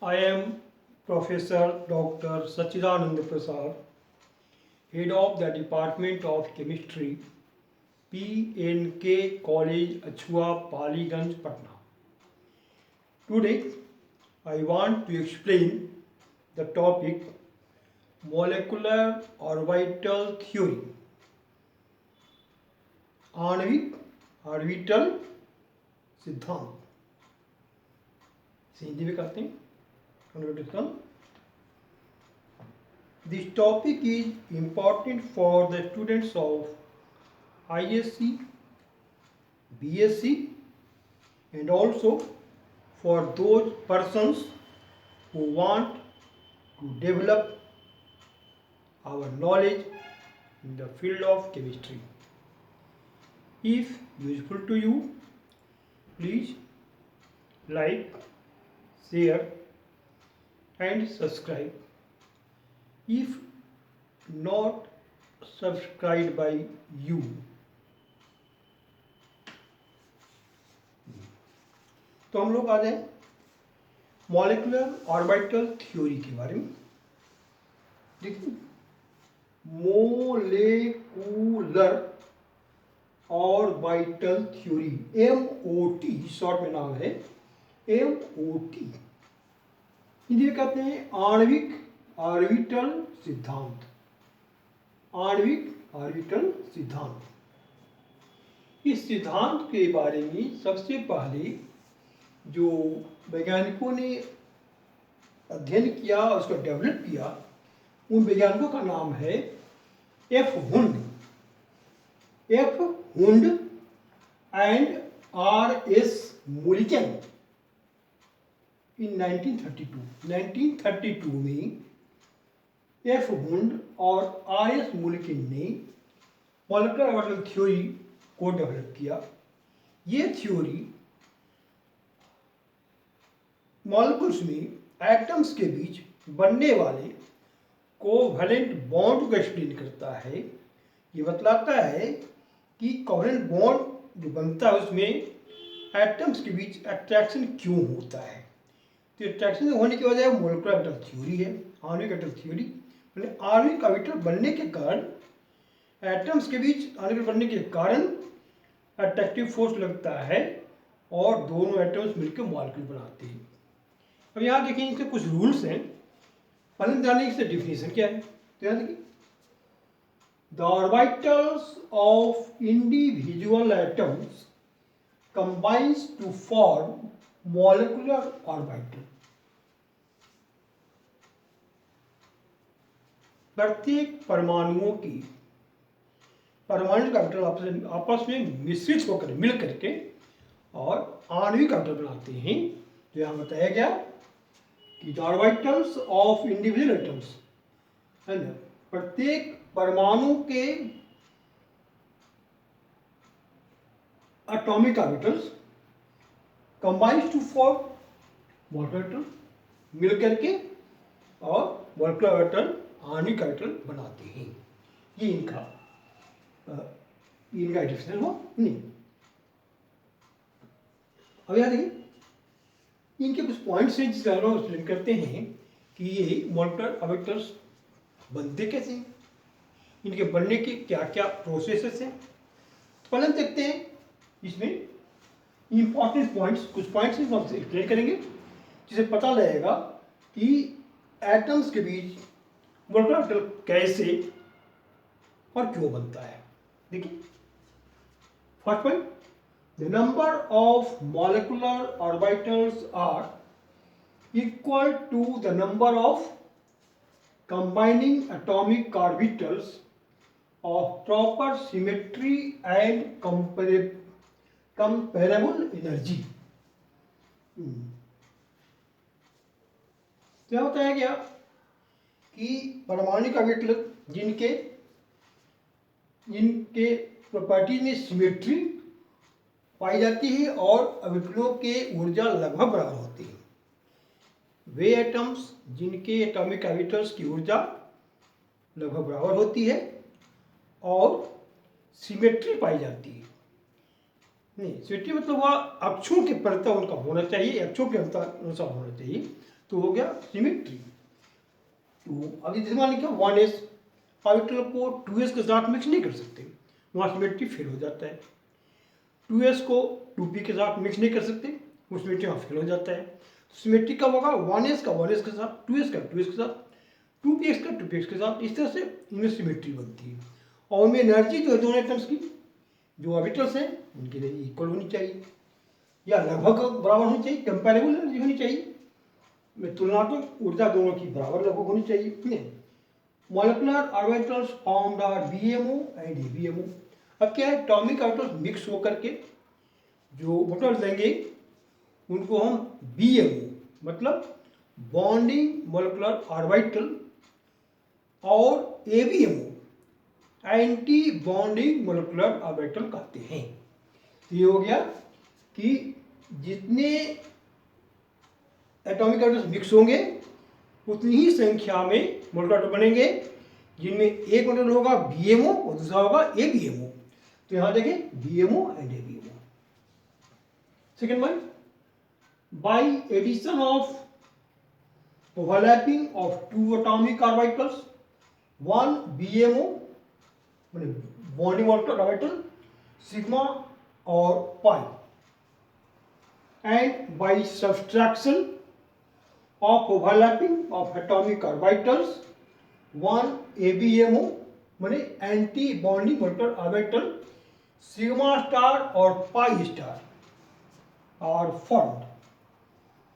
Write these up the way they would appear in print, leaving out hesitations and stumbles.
I am Professor Dr. Sachidanand Prasad, Head of the Department of Chemistry, PNK College, Achua, Paliganj, Patna. Today, I want to explain the topic molecular orbital theory. आणविक orbital सिद्धांत से हिंदी में कहते हैं conversion. This topic is important for the students of ISC, BSc and also for those persons who want to develop our knowledge in the field of chemistry. If useful to you, please like, share and subscribe. If not subscribed by you, तो हम लोग आ जाए molecular orbital theory के बारे में. देखिए, molecular orbital theory, MOT short में नाम है. MOT हिंदी में कहते हैं आणविक ऑर्बिटल सिद्धांत. आणविक ऑर्बिटल सिद्धांत. इस सिद्धांत के बारे में सबसे पहले जो वैज्ञानिकों ने अध्ययन किया, उसको डेवलप किया, उन वैज्ञानिकों का नाम है F Hund and RS Mulliken. In 1932 में एफ हुंड और RS मुलिकन ने मॉलिक्यूलर ऑर्बिटल थ्योरी को डेवलप किया. ये थ्योरी मॉलिक्यूल्स में एटम्स के बीच बनने वाले कोवैलेंट बॉन्ड को एक्सप्लेन करता है. ये बतलाता है कि कोवैलेंट बॉन्ड जो बनता है उसमें एटम्स के बीच अट्रैक्शन क्यों होता है. तो अट्रैक्शन होने की वजह मॉलिक्यूलर ऑर्बिटल थ्योरी है, आणविक ऑर्बिटल थ्योरी. आणविक ऑर्बिटल बनने के कारण एटम्स के बीच आणविक बनने के कारण अट्रैक्टिव फोर्स लगता है और दोनों एटम्स मिलकर मॉलिक्यूल बनाते हैं. अब यहाँ देखिए, इसके कुछ रूल्स हैं. पहले जानिए इससे डिफिनेशन क्या है. तो यहाँ देखिए, the orbitals of individual atoms combines to form molecular orbital. प्रत्येक परमाणुओं की परमाणु ऑर्बिटल आपस में मिश्रित होकर मिल करके और आणविक ऑर्बिटल बनाते हैं. जो यहाँ बताया गया कि the orbitals of individual atoms, है ना, प्रत्येक परमाणु के atomic orbitals combines to form molecular orbital, मिल करके और मॉलिक्यूलर ऑर्बिटल आणविक ऑर्बिटल बनाते हैं. ये इनका डिफिनेशन हुआ. नहीं, अब यहाँ देखिए, इनके कुछ पॉइंट्स हैं जिसके हम एक्सप्लेन करते हैं कि ये मॉलिक्यूलर ऑर्बिटल्स बनते कैसे हैं, इनके बनने के क्या क्या प्रोसेसेस हैं. तो पहले हम देखते हैं इसमें इंपॉर्टेंट पॉइंट्स. कुछ पॉइंट्स हम आपसे एक्सप्लेन करेंगे जिसे पता लगेगा कि एटम्स के बीच मॉलिक्यूलर ऑर्बिटल कैसे और क्यों बनता है. देखिए, first point, the number of molecular orbitals are equal to the number of combining atomic orbitals of proper symmetry and comparable energy. क्या बताया गया कि परमाणु ऑर्बिटल जिनके प्रॉपर्टीज में सिमेट्री पाई जाती है और ऑर्बिटलों के ऊर्जा लगभग बराबर होती है. वे एटम्स जिनके एटॉमिक ऑर्बिटल्स की ऊर्जा लगभग बराबर होती है और सिमेट्री पाई जाती है. नहीं, सिमेट्री मतलब वह अक्षों के परता उनका होना चाहिए, अक्षों के अनुसार होना चाहिए. तो हो गया सिमेट्री। तो अभी जैसे मान लीजिए 1s ऑर्बिटल को 2s के साथ मिक्स नहीं कर सकते, वहाँ सिमेट्री फेल हो जाता है। 2s को 2p के साथ मिक्स नहीं कर सकते, वो सिमेट्री वहाँ फेल हो जाता है। तो सिमेट्री कब होगा? 1s का 1s के साथ, 2s का 2s के साथ, 2px का 2px के साथ, इस तरह से इनमें सिमेट्री बनती है। और उनमें एनर्जी जो है दोनों एटम्स की, जो ऑर्बिटल्स हैं उनकी एनर्जी इक्वल होनी चाहिए या लगभग बराबर होनी चाहिए, कंपेरेबल एनर्जी होनी चाहिए, में तुलनात्मक ऊर्जा दोनों की बराबर लगभग होनी चाहिए। Molecular orbitals formed are BMO and ABMO। अब क्या है, एटॉमिक ऑर्बिटल्स मिक्स होकर के जो ऑर्बिटल्स देंगे उनको हम BMO मतलब बॉन्डिंग मॉलिक्यूलर ऑर्बिटल और ABMO anti bonding molecular orbital कहते हैं। तो ये हो गया कि जितने एटॉमिक ऑर्बिटल्स मिक्स होंगे उतनी ही संख्या में मॉलिक्यूलर ऑर्बिटल बनेंगे, जिनमें एक ऑर्बिटल होगा BMO और दूसरा होगा ABMO। तो यहां देखें BMO and ABMO। Second one, by addition of overlapping of two atomic orbitals, one BMO bonding molecular orbital sigma और pi, and by subtraction of overlapping of atomic orbitals, one ABMO माने anti bonding molecular orbital sigma star और pi star और formed.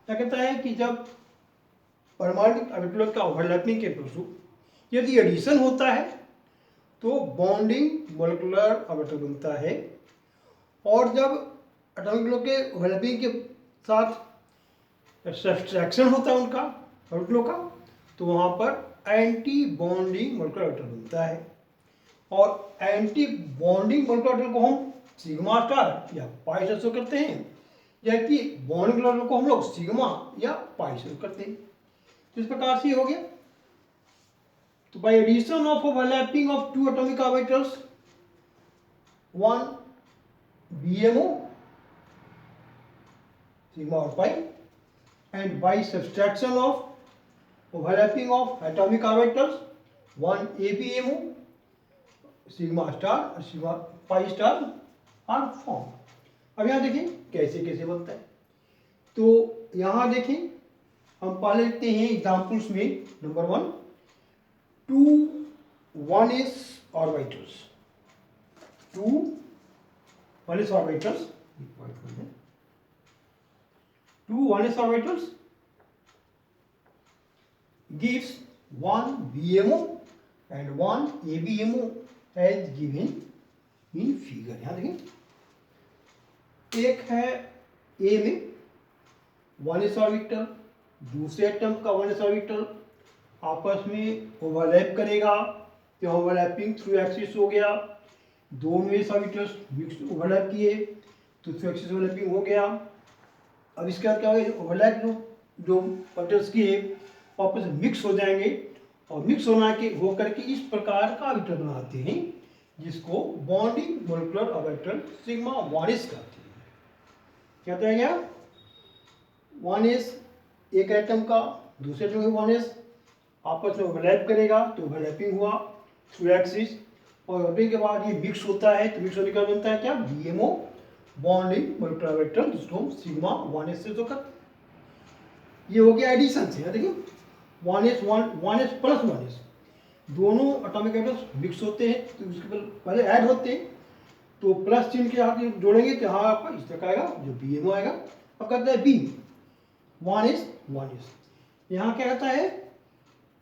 क्या कहता है कि जब परमाणु ऑर्बिटल का ओवरलैपिंग के फलस्वरूप यदि एडिशन होता है तो बॉन्डिंग मॉलिक्यूलर ऑर्बिटल बनता है, और जब एटॉमिक के ओवरलैपिंग के साथ सब्सट्रैक्शन होता है उनका ऑर्बिटलों का, तो वहाँ पर एंटी बॉन्डिंग मॉलिक्यूलर ऑर्बिटल बनता है। और एंटी बॉन्डिंग मॉलिक्यूलर ऑर्बिटल को हम सिग्मा स्टार या पाई से शो करते हैं, जबकि बॉन्डिंग ऑर्बिटल को हम लोग सिग्मा या पाई से शो करते हैं। तो इस प्रकार से हो गया। तो by addition of overlapping of two atomic orbitals, one BMO sigma और pi, and by subtraction of overlapping of atomic orbitals, one ABMO sigma star और sigma pi star are formed। अब यहाँ देखें कैसे कैसे बनता है। तो यहाँ देखें हम पहले लिखते हैं एग्जाम्पल्स में, number 1 two 1s orbitals, two 1s orbitals, two 1s orbitals gives one BMO and one ABMO as given in figure। यहाँ देखें, एक है A में 1s ऑर्बिटल, दूसरे एटम का 1s ऑर्बिटल आपस में ओवरलैप करेगा, तो ओवरलैपिंग थ्रू एक्सिस हो गया, दोनों s ऑर्बिटल्स मिक्स ओवरलैप किए तो थ्रू एक्सिस ओवरलैपिंग हो गया। अब इसके बाद क्या होगा, ओवरलैप जो ऑर्बिटल्स की आपस में मिक्स हो जाएंगे, और मिक्स होना के होकर के इस प्रकार का ऑर्बिटल बनाते हैं जिसको bonding molecular orbital sigma 1s कहते हैं। क्या कहते हैं क्या, 1s एक एटम का दूसरे एटम का 1s आपस में ओवरलैप करेगा, तो ओवरलैपिंग हुआ थ्रू एक्सिस, और ओवरलैपिंग के बाद ये मिक्स होता है, तो मिक्स होने का बनता है क्या, BMO बॉन्डिंग मॉलिक्यूलर ऑर्बिटल, जिसको हम सिग्मा 1s से जो कर। ये हो गया एडिशन से। देखिए 1s प्लस 1s दोनों एटॉमिक ऑर्बिटल्स मिक्स होते हैं, तो उसके पहले ऐड होते हैं, तो प्लस चिन्ह के साथ जोड़ेंगे तो यहाँ आपका इस तरह आएगा जो BMO आएगा। अब कहता है B 1s, यहाँ क्या कहता है,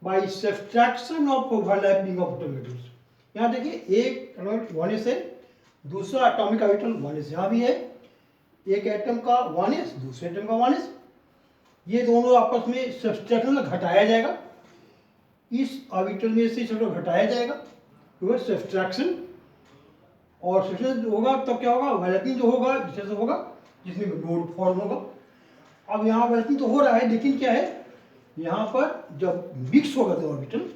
by subtraction of overlapping of orbitals. यहाँ देखिए एक 1s है, दूसरा एटॉमिक ऑर्बिटल 1s यहाँ भी है, एक एटम का 1s दूसरे एटम का 1s, ये दोनों आपस में सब्सट्रैक्शन घटाया जाएगा, इस ऑर्बिटल में से इसको घटाया जाएगा, तो सब्सट्रैक्शन, और सब्सट्रैक्शन होगा तब क्या होगा, ओवरलैपिंग जो होगा जिससे होगा जिसमें नोड फॉर्म होगा। अब यहाँ ओवरलैपिंग तो हो रहा है, लेकिन क्या है, यहाँ पर जब मिक्स होगा तो ऑर्बिटल,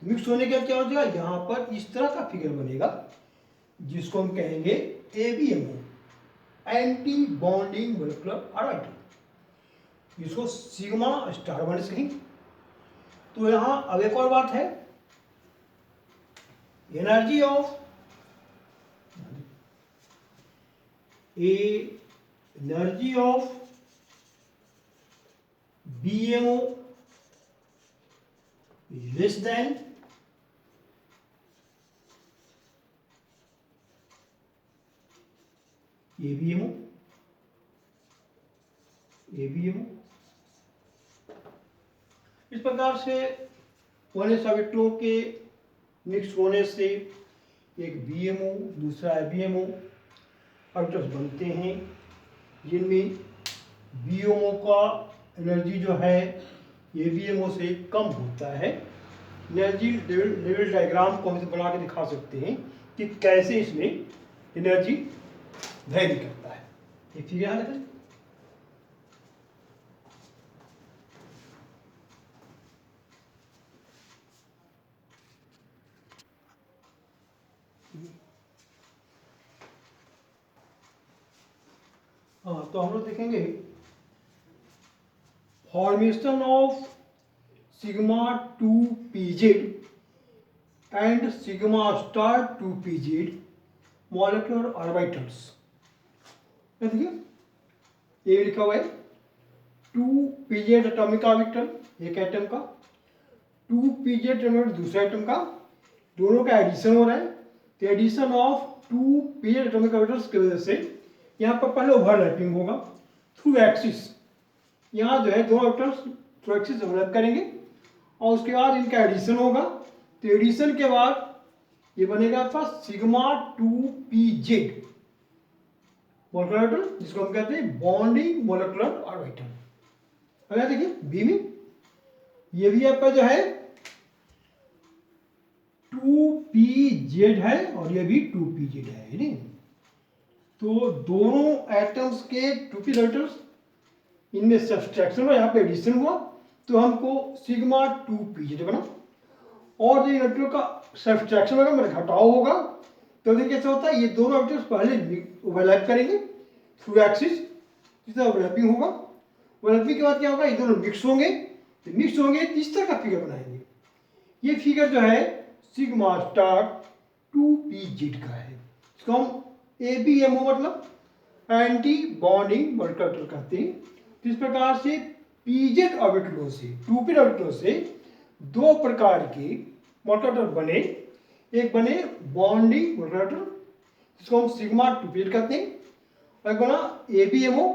मिक्स होने के बाद क्या हो जाएगा, यहाँ पर इस तरह का फिगर बनेगा जिसको हम कहेंगे ABMO anti bonding molecular orbital. इसको सिग्मा स्टार वन कहीं। तो यहाँ अब एक और बात है, energy of energy of BMO less than ABMO। इस प्रकार से पहले सॉलिटों के मिक्स होने से एक BMO दूसरा ABMO ऑर्बिटल्स बनते हैं, जिनमें BMO का एनर्जी जो है ABMO से कम होता है। एनर्जी लेवल डायग्राम को हम बना के दिखा सकते हैं कि कैसे इसमें एनर्जी वेरी करता है। ये फिर यहाँ देखें, हाँ तो हम लोग देखेंगे formation of sigma 2pz and sigma star 2pz molecular orbitals. देखिए ये लिखा हुआ है 2pz एटॉमिक ऑर्बिटल एक एटम का, 2pz एटॉमिक दूसरा एटम का, दोनों का एडिशन हो रहा है। तो addition of 2pz atomic orbitals की वजह से यहाँ पर पहले ओवरलैपिंग होगा थ्रू एक्सिस। यहाँ जो है दोनों ऑर्बिटल्स थ्रू एक्सिस ओवरलैप करेंगे और उसके बाद इनका एडिशन होगा। तो एडिशन के बाद ये बनेगा आपका सिग्मा 2pz मोलेकुलर ऑर्बिटल, जिसको हम कहते हैं बॉन्डिंग मोलेकुलर ऑर्बिटल। अगर देखिए बी में ये भी आपका जो है 2pz है और ये भी 2pz है नहीं। तो दोनों एटम्स के 2p ऑर्बिटल्स इनमें सब्सट्रैक्शन हुआ, यहाँ पे एडिशन हुआ, तो हमको सिग्मा 2pz बना। और जो ऑर्बिटल का सब्सट्रैक्शन होगा मतलब घटाव होगा, तो देखिए कैसे होता है, ये दोनों ऑर्बिटल्स पहले ओवरलैप करेंगे थ्रू एक्सिस, जिससे ओवरलैपिंग होगा। ओवरलैपिंग के बाद क्या होगा, ये दोनों मिक्स होंगे, तो मिक्स होंगे तो इस तरह का फिगर बनाएंगे। ये फिगर जो है सिग्मा स्टार 2pz का है, इसको हम ABMO मतलब एंटी बॉन्डिंग मोलेकुलर कहते हैं। तो इस प्रकार से pz ऑर्बिटलों से 2p ऑर्बिटलों से दो प्रकार के मोलेकुलर बने, एक बने बॉन्डिंग मोलेकुलर जिसको हम सिग्मा 2p कहते हैं, और एक बना ABMO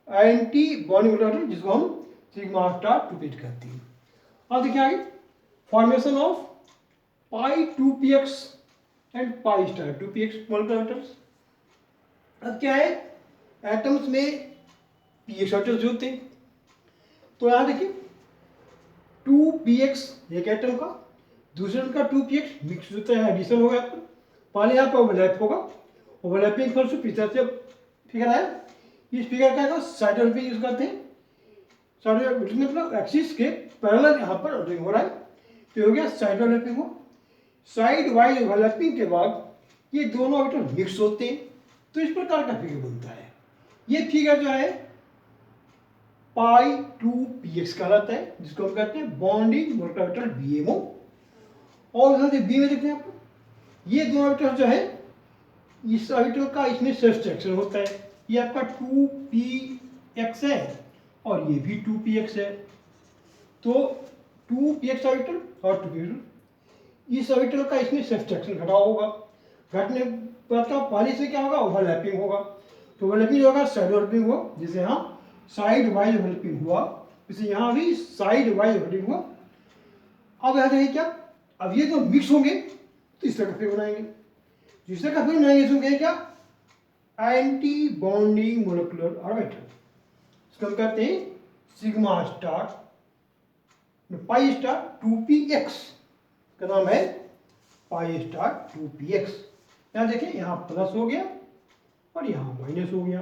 एंटी बॉन्डिंग मोलेकुलर जिसको हम सिग्मा स्टार 2p कहते हैं। अब देखिए आगे formation of pi 2px and pi star 2px molecular. अब क्या है, एटम्स में px ऑर्बिटल्स होते हैं। तो यहाँ देखिए 2px एक एटम का, दूसरे का 2px मिक्स होता है, एडिशन होगा आपका। पहले यहाँ पर ओवरलैप होगा, ओवरलैपिंग फॉर से पिछले से फिगर आया। इस फिगर का साइड ओवरलैपिंग यूज करते हैं, साइड ओवरलैपिंग मतलब एक्सिस के पैरेलल यहाँ पर ओवरलैपिंग हो रहा है, तो हो गया साइड ओवरलैपिंग हो। साइड वाइज ओवरलैपिंग के बाद ये दोनों ऑर्बिटल मिक्स होते हैं, तो इस प्रकार का फिगर बनता है। ये फिगर जो है पाई 2px कहलाता है, जिसको हम कहते हैं बॉन्डिंग मोलेकुलर ऑर्बिटल BMO। और उधर बी में देखते हैं आप, ये दोनों ऑर्बिटल जो है इस ऑर्बिटल का इसमें सब्सट्रैक्शन होता है। ये आपका 2px है और ये भी 2px है। तो 2px ऑर्बिटल और 2p इस ऑर्बिटल का इसमें सब्सट्रैक्शन घटा होगा, घटने पर क्या पहले से क्या होगा, ओवरलैपिंग होगा। तो ओवरलैपिंग होगा साइड ओवरलैपिंग हुआ, जैसे यहाँ साइड वाइज ओवरलैपिंग हुआ, जैसे यहाँ भी साइड वाइज ओवरलैपिंग हुआ। अब यहाँ देखिए क्या, अब ये जो मिक्स होंगे तो इस तरह का फिगर बनाएंगे। जिस तरह का फिगर बनाएंगे इसमें क्या, एंटी बॉन्डिंग मोलेकुलर ऑर्बिटल, इसको हम कहते हैं sigma star pi star 2px का नाम है पाई स्टार 2px। यहाँ देखिए यहाँ प्लस हो गया और यहाँ माइनस हो गया,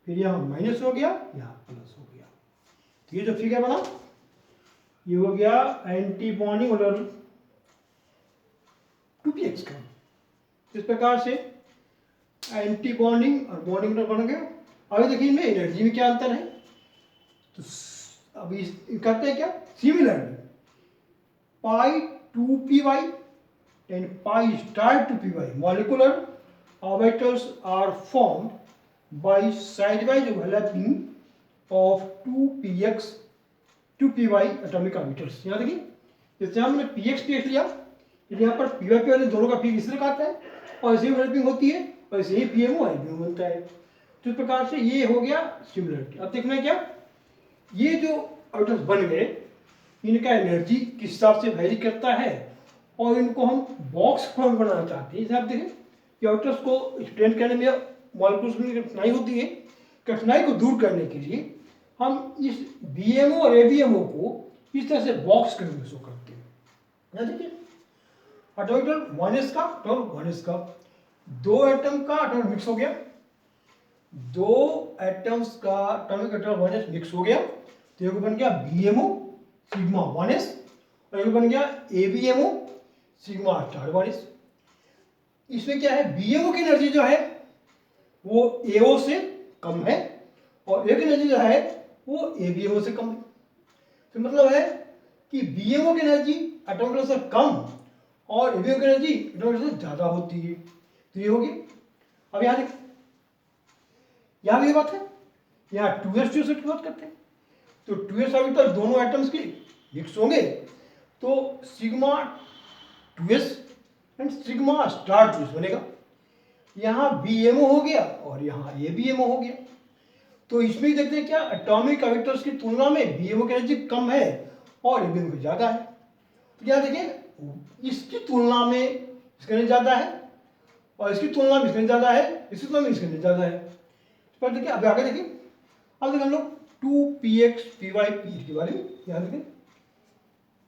फिर यहाँ माइनस हो गया, यहाँ प्लस हो गया। तो ये जो फिगर बना ये हो गया एंटी बॉन्डिंग मोलेकुलर 2px का। इस प्रकार से एंटी बॉन्डिंग और बॉन्डिंग बन गया। अभी देखिए इनमें एनर्जी में क्या अंतर है। तो अब इस कहते हैं क्या, similarly pi 2p/, and pi star 2p/, molecular orbitals are formed by sidewise overlapping of 2px 2py atomic orbitals। यहाँ देखिए, जैसे हमने px देख लिया, यहाँ पर py p वाले दोनों का फिर इस तरह आता है और ऐसे ही ओवरलैपिंग होती है और ऐसे ही pmo ibmo बनता है। तो इस प्रकार से ये हो गया सिमिलरिटी। अब देखना है क्या, ये जो ऑर्बिटल्स बन गए इनका एनर्जी किस हिसाब से वैरी करता है और इनको हम बॉक्स फॉर्म बनाना चाहते हैं। जैसे आप देखें कि ऑर्बिटल्स को एक्सप्लेन करने में मॉलिक्यूल्स में कठिनाई होती है, कठिनाई को दूर करने के लिए हम इस बीएमओ और एबीएमओ को इस तरह से बॉक्स के रूप में शो करते हैं। यहाँ देखिए, एटॉमिक 1s का और 1s का, दो एटम का एटॉमिक मिक्स हो गया, दो एटम्स का एटॉमिक एटम 1s मिक्स हो गया, तो एक बन गया बीएमओ सिग्मा 1s और एक बन गया एबीएमओ सिग्मा स्टार 1s। इसमें क्या है, बीएमओ की एनर्जी जो है वो एओ से कम है और एक एनर्जी जो है वो एबीएमओ से कम है। तो मतलब है कि बीएमओ की एनर्जी एटॉमिक से कम और एबीएमओ की एनर्जी एटॉमिक से ज्यादा होती है। तो ये होगी। अब यहाँ देख, यहाँ भी ये बात है, यहाँ 2s 2s की बात करते हैं, तो 2s ऑर्बिटल दोनों एटम्स की मिक्स होंगे तो sigma 2s and sigma star 2s बनेगा। यहाँ बीएमओ हो गया और यहाँ एबीएमओ हो गया। तो इसमें देखते हैं क्या, एटॉमिक ऑर्बिटल्स की तुलना में बीएमओ की एनर्जी कम है और एबीएमओ की ज़्यादा है। तो क्या देखें, इसकी तुलना में इसकी एनर्जी ज़्यादा है और इसकी तुलना में इसकी एनर्जी ज़्यादा है, इसकी तुलना में इसकी एनर्जी ज़्यादा है। पर देखिए अब आगे देखिए, अब देखिए हम लोग 2px py pz के बारे में ध्यान देखें।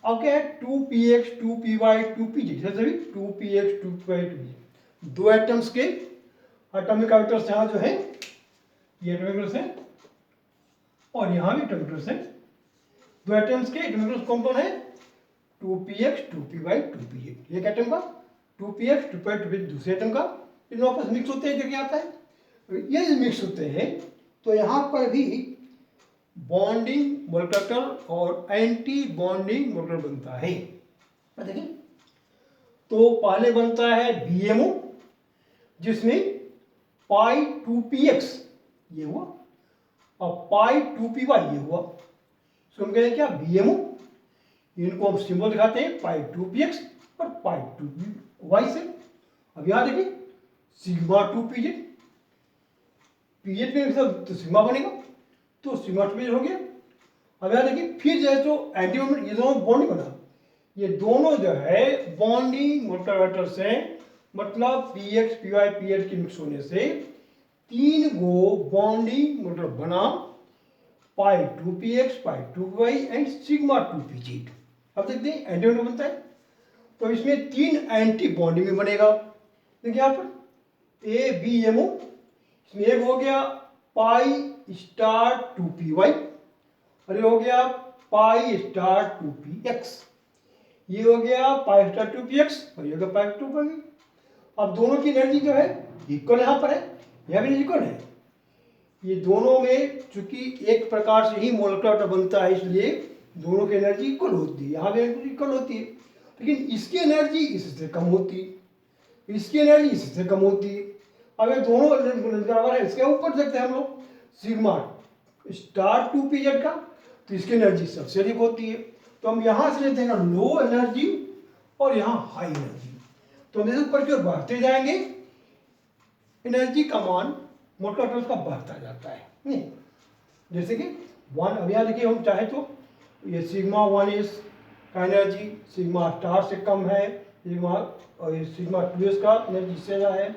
अब क्या है, 2px 2py 2pz, सभी 2px 2py 2pz, दो एटम्स के एटॉमिक ऑर्बिटल्स यहाँ जो है ये एटॉमिक ऑर्बिटल्स हैं और यहाँ भी एटॉमिक ऑर्बिटल्स हैं। दो एटम्स के एटॉमिक ऑर्बिटल्स कौन कौन है, 2px 2py 2pz, एक एटम का 2px 2py 2pz, दूसरे एटम का, इन आपस मिक्स होते हैं, क्या आता है, ये मिक्स होते हैं तो यहाँ पर भी बॉन्डिंग मोलेक्युलर और एंटी बॉन्डिंग मोलेक्युलर बनता है। देखिए, तो पहले बनता है बीएमओ जिसमें पाई 2px ये हुआ और पाई 2py ये हुआ। इसको हम कहते हैं क्या, बीएमओ। इनको हम सिंबल दिखाते हैं पाई 2px और पाई 2py से। अब यहाँ देखिए, सिग्मा 2pz, pz में सब तो सिग्मा बनेगा तो सिग्मा 2pz हो गया। अब यहाँ देखिए, फिर जो है तो एंटी बॉन्डिंग, ये दोनों बॉन्डिंग बना, ये दोनों जो है बॉन्डिंग मोलेक्युलर हैं, मतलब px py pz के मिक्स होने से तीन गो बॉन्डिंग मोलेक्युलर बना, पाई 2px pi 2py and sigma 2pz। अब देखते हैं एंटी बॉन्डिंग बनता है तो इसमें तीन एंटी बॉन्डिंग में बनेगा। देखिए यहाँ पर ए बी एम ओ, इसमें एक हो गया पाई स्टार 2py और ये हो गया पाई स्टार 2px, ये हो गया पाई स्टार 2px और ये हो गया पाई 2py। अब दोनों की एनर्जी जो है इक्वल यहाँ पर है, यह भी इक्वल है। ये दोनों में चूंकि एक प्रकार से ही मोलेक्युलर बनता है इसलिए दोनों की एनर्जी इक्वल होती है, यहाँ भी इक्वल होती है, लेकिन इसकी एनर्जी इससे कम होती है, इसकी एनर्जी इससे कम होती है। अब ये दोनों बराबर है, इसके ऊपर देखते हैं हम लोग सिग्मा स्टार 2pz का, तो इसकी एनर्जी सबसे अधिक होती है। तो हम यहाँ से लेते हैं लो एनर्जी और यहाँ हाई एनर्जी, तो हम ऊपर की ओर बढ़ते जाएंगे, एनर्जी का मान मोलेक्युलर का बढ़ता जाता है। नहीं, जैसे कि 1, अब यहाँ देखिए हम चाहे तो ये सिग्मा 1s का एनर्जी सिग्मा स्टार से कम है, सिग्मा और सिग्मा 2s का एनर्जी से ज़्यादा है।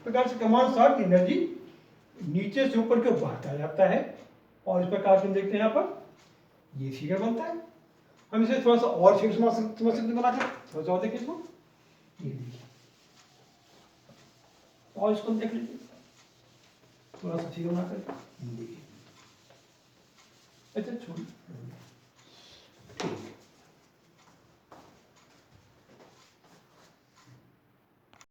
प्रकार से कमांड शॉट की एनर्जी नीचे से ऊपर की ओर बढ़ता जाता है और इस प्रकार से हम देखते हैं यहाँ पर ये फिगर बनता है। हम इसे थोड़ा सा और फिगर समझ सकते बनाकर, थोड़ा सा और देखिए इसको, ये देखिए और इसको देख लीजिए, थोड़ा सा फिगर बनाकर देखिए, अच्छा छोड़िए।